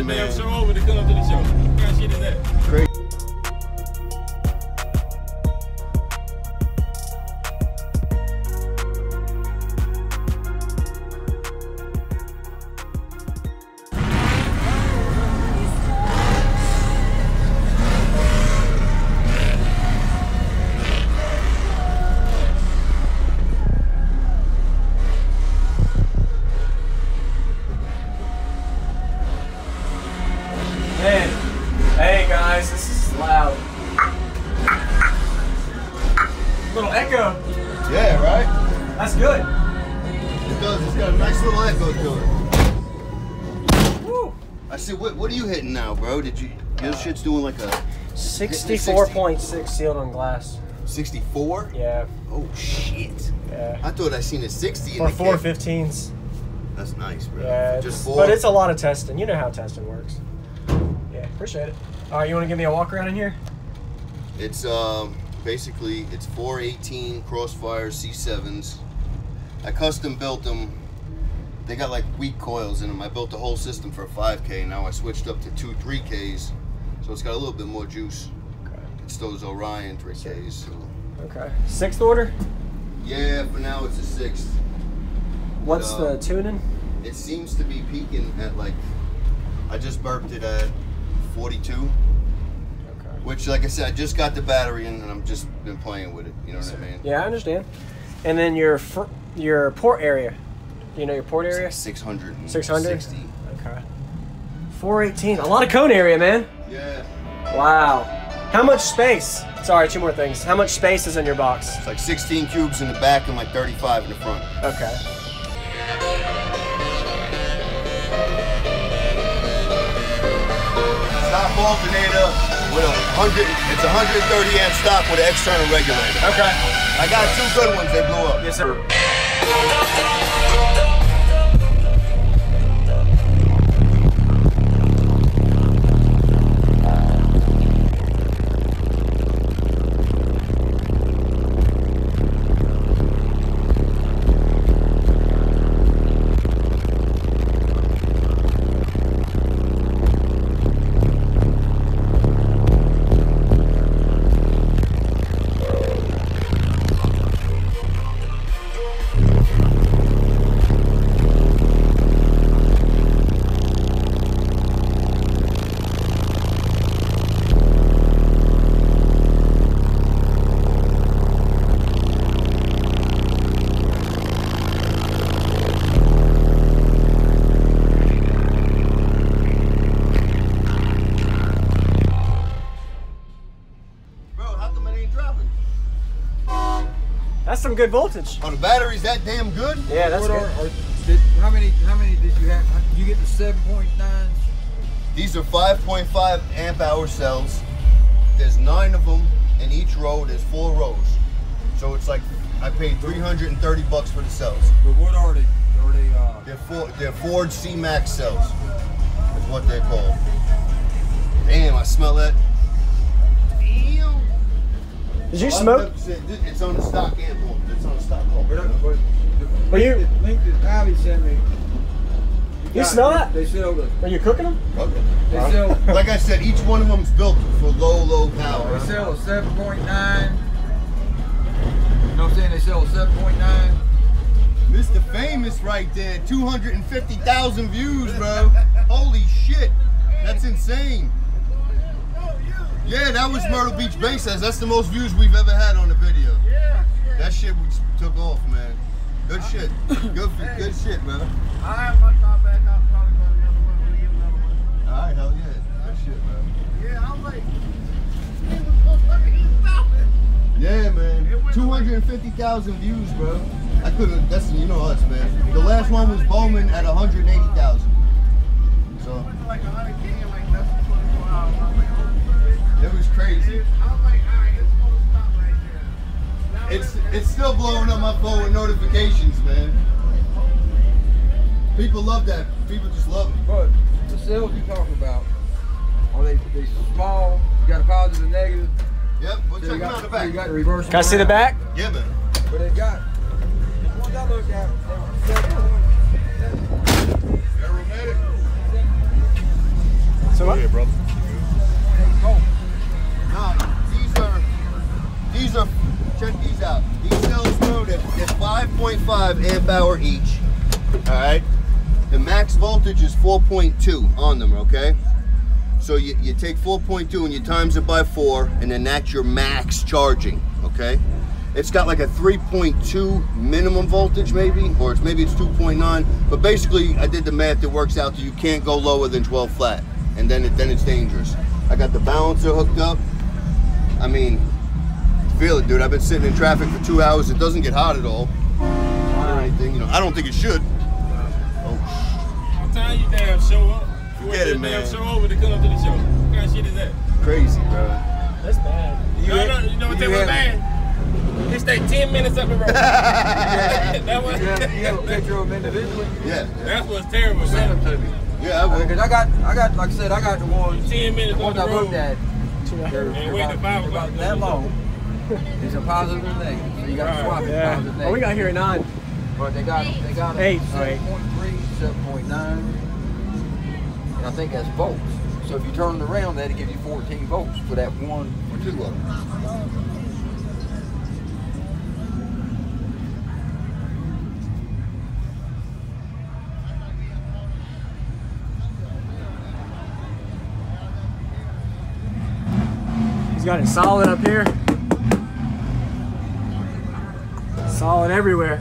good, man. Show over to come to the show. What kind of shit is that? Great. Hey guys, this is loud. Little echo. Yeah, right? That's good. It does. It's got a nice little echo to it. Woo. I said, what are you hitting now, bro? Did you? Your shit's doing like a 64.6 sealed on glass. 64? Yeah. Oh shit. Yeah. I thought I seen a 60 in Or the 415s. That's nice, bro. Yeah. Just 4. But it's a lot of testing. You know how testing works. Yeah, appreciate it. All right, you want to give me a walk around in here? It's basically it's 418 Crossfire C7s. I custom built them. They got like weak coils in them. I built the whole system for a 5K. Now I switched up to 2 3Ks, so it's got a little bit more juice. Okay. It's those Orion 3Ks. So. Okay. 6th order? Yeah, for now it's a 6th. What's the tuning? It seems to be peaking at like, I just burped it at 42. Okay. Which, like I said, I just got the battery in and I'm just been playing with it. You know what I mean? Yeah, I understand. And then your port area. Do you know your port area? Like 600. 660. Okay. 418. A lot of cone area, man. Yeah. Wow. How much space? Sorry, 2 more things. How much space is in your box? It's like 16 cubes in the back and like 35 in the front. Okay. Stock alternator with a 100. It's 130 amp stock with an external regulator. Okay. I got 2 good ones. They blew up. Yes, sir. That's some good voltage. Oh, the battery's that damn good? Yeah, that's good. How many did you have? Did you get the 7.9s? These are 5.5 amp hour cells. There's 9 of them in each row. There's 4 rows. So it's like I paid 330 bucks for the cells. But what are they? They're Ford Cmax cells. Is what they're called. Damn, I smell that. Damn. Did you smoke? It's on the stock amp. It's on the stock call. Were you? The link that Abby sent me. You smell that? They sell the. Are you cooking them? Okay. They sell. Like I said, each one of them's built for low power. They sell a 7.9. You know what I'm saying? They sell a 7.9. Mr. Famous right there, 250,000 views, bro. Holy shit, that's insane. Yeah, that was Myrtle Beach Bassheads. That's the most views we've ever had on the video. That shit took off, man. Good shit. Good shit, bro. I have my car back. I'll probably go another one. We'll give another one. All right, hell yeah. Good shit, bro. Yeah, I'm like, he's stopping. Yeah, man. 250,000 views, bro. I couldn't. That's, you know us, man. The last one was Bowman at 180,000. So like 100K, like less than 24 hours. I'm like, oh, it was crazy. I'm like, all right, it's gonna stop right there. It's still blowing up my phone with notifications, man. People love that. People just love it. But the cells you talking about, are they small? You got a positive and negative. Yep. We'll check them out in the back. You got the reverse. Can I see the back? Yeah, man. But they got. The ones I looked at, they were 7.7. Aromatic. hour each. All right. The max voltage is 4.2 on them, okay? So you take 4.2 and you times it by 4, and then that's your max charging, okay? It's got like a 3.2 minimum voltage maybe, or maybe it's 2.9, but basically I did the math, it works out that you can't go lower than 12 flat, and then it's dangerous. I got the balancer hooked up. I mean, feel it, dude. I've been sitting in traffic for 2 hours. It doesn't get hot at all or anything, you know. I don't think it should. Oh, I'm telling you, damn, show up. Forget it, man. Show over to come to the show. What kind of shit is that? Crazy, bro. That's bad. You know what that was bad? It stay 10 minutes up the road. That was. You have a picture of them individually? Yeah. That's what's terrible. Send them to me. Yeah, I will. Because I got, like I said, I got the ones. 10 minutes the up ones the I road. looked at. And wait to 5 o'clock. About that long. It's a positive and negative. So you got to swap it. Yeah. Positive, negative. Oh, we got here at 9. But they got a 8, 7.3, 7.9. And I think that's volts. So if you turn it around, that'll give you 14 volts for that one or two of them. He's got it solid up here. Solid everywhere.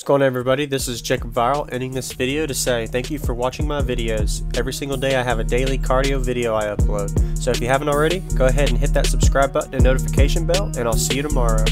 going on, everybody? This is Jacob Viral, ending this video to say thank you for watching my videos. Every single day I have a daily cardio video I upload. So if you haven't already, go ahead and hit that subscribe button and notification bell, and I'll see you tomorrow.